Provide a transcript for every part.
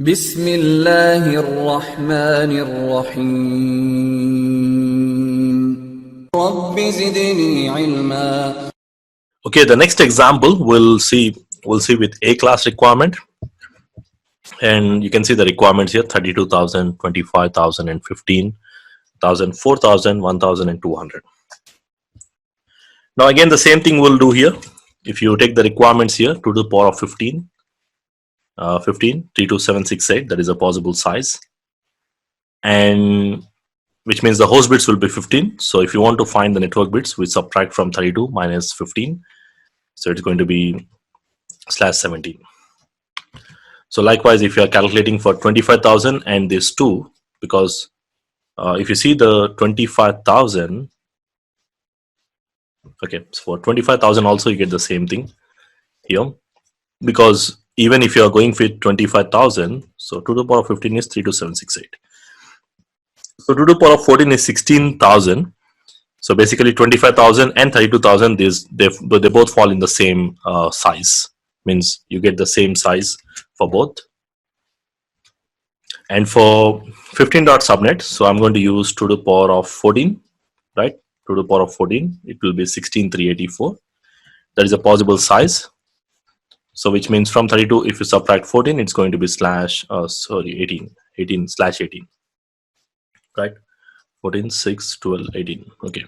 बिस्मिल्लाहिर्रहमानिर्रहीम rabbi ज़िदनी इल्मा. Okay, the next example we'll see with A class requirement, and you can see the requirements here: 32,000, 25,000, and 15,000, 4,000, 1,000, and 200. Now again the same thing we'll do here. If you take the requirements here, 2 to the power of 15, 32768, that is a possible size, and which means the host bits will be 15. So if you want to find the network bits, we subtract from 32 minus 15, so it's going to be /17. So likewise, if you are calculating for 25,000 and this 2, because if you see the 25,000, okay, so for 25,000 also you get the same thing here, because even if you are going with 25,000, so 2 to the power of 15 is 32768. So 2 to the power of 14 is 16,000. So basically 25,000 and 32,000, they both fall in the same size. Means you get the same size for both. And for 15 dot subnet, so I'm going to use 2 to the power of 14, right? 2 to the power of 14, it will be 16,384. That is a possible size. So which means from 32, if you subtract 14, it's going to be 18/18, right? 14, 6, 12, 18. Okay.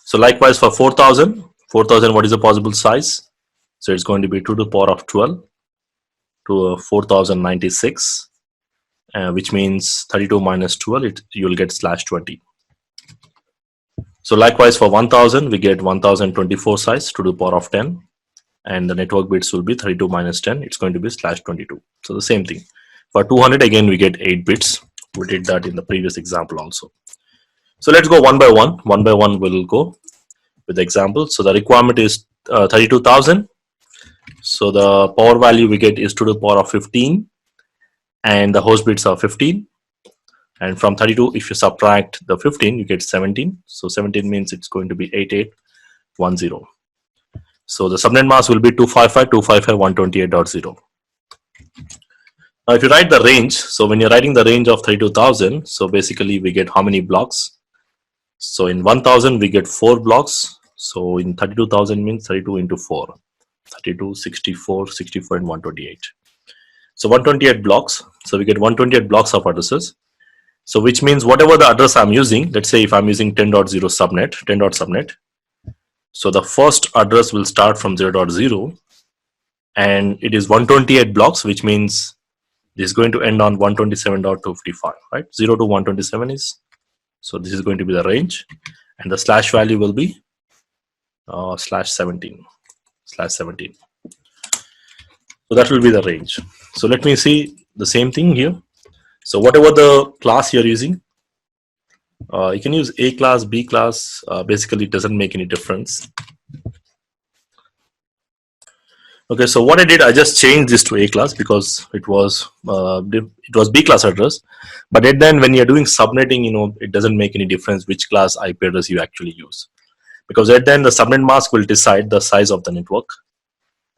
So likewise for 4,000, what is the possible size? So it's going to be 2 to the power of 12 to 4,096, which means 32 minus 12, you'll get /20. So likewise for 1,000, we get 1,024 size, 2 to the power of 10, and the network bits will be 32 minus 10, it's going to be /22. So the same thing. For 200, again we get 8 bits. We did that in the previous example also. So let's go one by one. One by one we'll go with the example. So the requirement is 32,000. So the power value we get is 2 to the power of 15, and the host bits are 15. And from 32, if you subtract the 15, you get 17. So 17 means it's going to be 8810. So the subnet mask will be 255.255.128.0. Now if you write the range, so when you're writing the range of 32,000, so basically we get how many blocks? So in 1,000 we get 4 blocks. So in 32,000 means 32 into 4, 32, 64, 64, and 128. So 128 blocks. So we get 128 blocks of addresses. So which means whatever the address I'm using, let's say if I'm using 10.0 subnet, 10.subnet. So the first address will start from 0.0, and it is 128 blocks, which means this is going to end on 127.255, right? 0 to 127 is, so this is going to be the range, and the slash value will be /17. So that will be the range. So let me see the same thing here. So whatever the class you're using, you can use A class, B class, basically it doesn't make any difference. Okay, so what I did, I just changed this to A class because it was B class address. But then when you're doing subnetting, it doesn't make any difference which class IP address you actually use, because at then the subnet mask will decide the size of the network,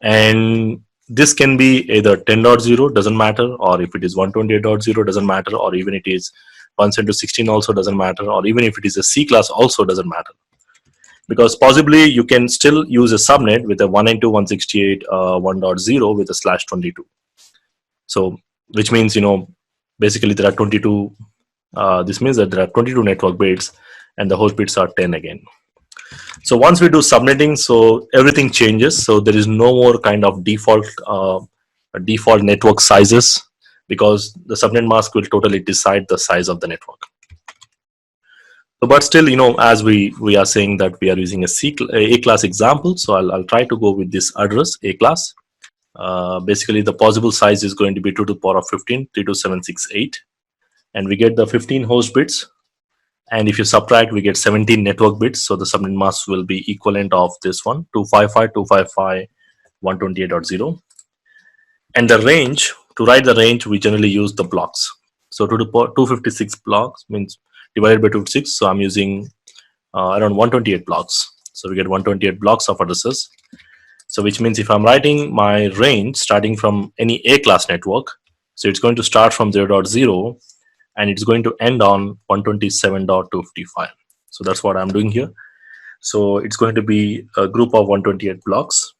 and this can be either 10.0, doesn't matter, or if it is 128.0, doesn't matter, or even it is 1/16 also doesn't matter, or even if it is a C class also doesn't matter, because possibly you can still use a subnet with a 192.168.1.0 with a /22. So which means basically there are 22. This means that there are 22 network bits, and the host bits are 10 again. So once we do subnetting, so everything changes. So there is no more kind of default network sizes, because the subnet mask will totally decide the size of the network. So, but still, as we are saying that we are using A class example, so I'll try to go with this address A class. Basically, the possible size is going to be 2 to the power of 15, 32768, and we get the 15 host bits. And if you subtract, we get 17 network bits. So the subnet mask will be equivalent of this one, 255.255.128.0. And the range, to write the range, we generally use the blocks. So 256 blocks means divided by 256. So I'm using around 128 blocks. So we get 128 blocks of addresses. So which means if I'm writing my range starting from any A class network, So it's going to start from 0.0 and it's going to end on 127.255. So that's what I'm doing here. So it's going to be a group of 128 blocks.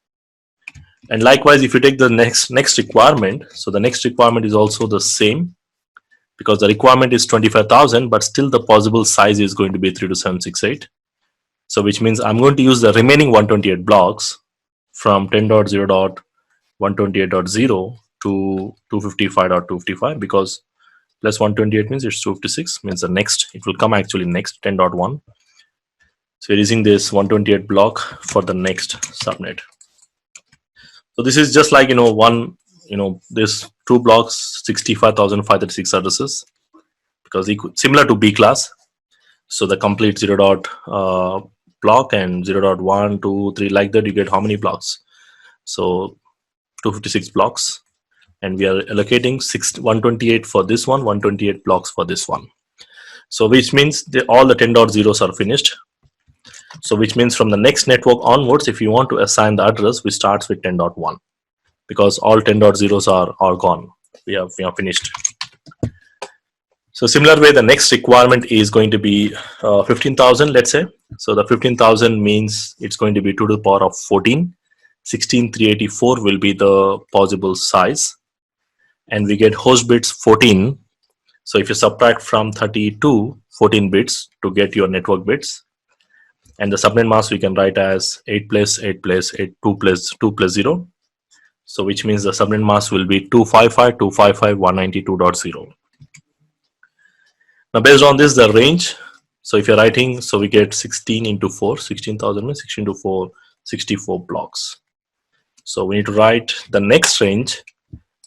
And likewise, if you take the next requirement, so the next requirement is also the same, because the requirement is 25,000, but still the possible size is going to be 32768. So which means I'm going to use the remaining 128 blocks from 10.0.128.0 to 255.255, because plus 128 means it's 256, means the next, it will come actually next 10.1. So we're using this 128 block for the next subnet. So this is just like, this two blocks, 65,536 addresses, because similar to B class. So the complete 0. Block and 0.1, 2, 3, like that, you get how many blocks? So 256 blocks, and we are allocating 128 for this one, 128 blocks for this one. So which means all the 10.0s are finished. So which means from the next network onwards, if you want to assign the address, we start with 10.1, because all 10.0s are gone. We have finished. So similar way, the next requirement is going to be 15,000, let's say. So the 15,000 means it's going to be 2 to the power of 14. 16,384 will be the possible size. And we get host bits 14. So if you subtract from 32, 14 bits to get your network bits. And the subnet mask we can write as 8 plus 8 plus 8, 2 plus 2 plus 0. So which means the subnet mask will be 255.255.192.0. Now based on this, the range, so if you're writing, so we get 16 into 4, 16,000 means 16 into 4, 64 blocks. So we need to write the next range,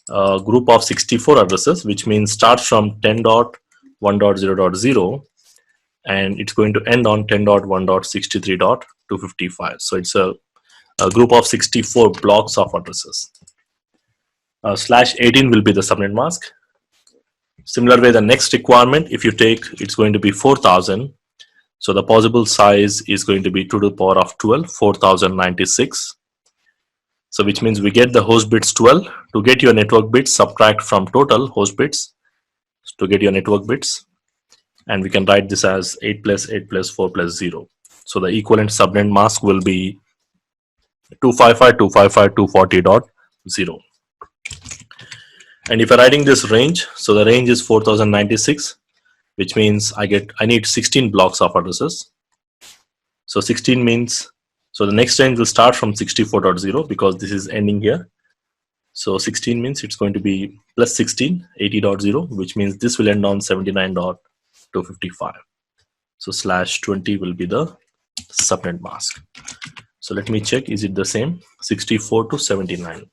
group of 64 addresses, which means starts from 10.1.0.0 and it's going to end on 10.1.63.255. So it's a group of 64 blocks of addresses. /18 will be the subnet mask. Similar way, the next requirement, if you take, it's going to be 4,000. So the possible size is going to be 2 to the power of 12, 4,096. So which means we get the host bits 12. To get your network bits, subtract from total host bits to get your network bits. And we can write this as 8 plus 8 plus 4 plus 0. So the equivalent subnet mask will be 255.255.240.0. And if I'm writing this range, so the range is 4,096, which means I need 16 blocks of addresses. So 16 means, so the next range will start from 64.0 because this is ending here. So 16 means it's going to be plus 16, 80.0, which means this will end on 79.255. So /20 will be the subnet mask. So let me check, is it the same? 64 to 79.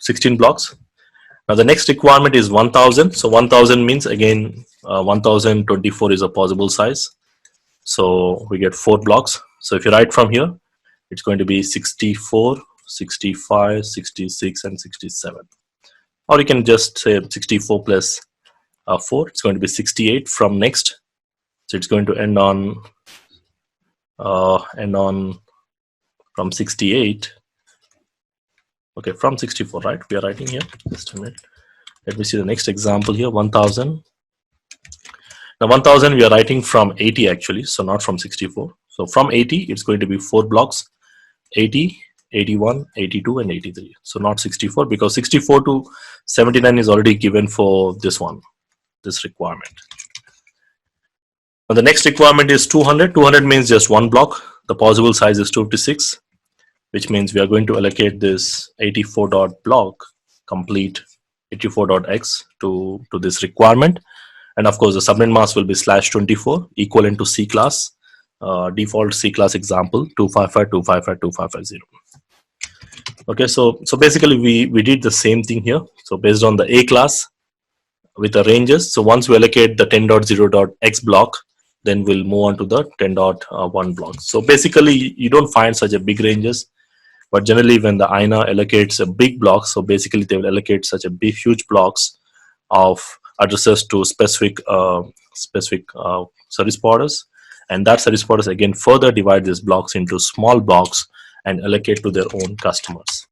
16 blocks. Now the next requirement is 1000. So 1000 means again 1024 is a possible size. So we get 4 blocks. So if you write from here, it's going to be 64, 65, 66 and 67. Or you can just say 64 plus 4. It's going to be 68 from next. So it's going to end on from 68. Okay, from 64, right? We are writing here. Just a minute. Let me see the next example here. 1000. Now 1000 we are writing from 80 actually, so not from 64. So from 80, it's going to be 4 blocks: 80, 81, 82, and 83. So not 64, because 64 to 79 is already given for this one, this requirement. Now the next requirement is 200. 200 means just 1 block. The possible size is 256. Which means we are going to allocate this 84 dot block complete 84.x to this requirement. And of course, the subnet mask will be /24 equivalent to C class, default C class example 255.255.255.0. Okay, so basically we did the same thing here. So based on the A class with the ranges, so once we allocate the 10.0.x block, then we'll move on to the 10.1 block. So basically, you don't find such a big ranges. But generally, when the INA allocates a big block, so basically they will allocate such a big, huge blocks of addresses to specific service providers, and that service providers again further divide these blocks into small blocks and allocate to their own customers.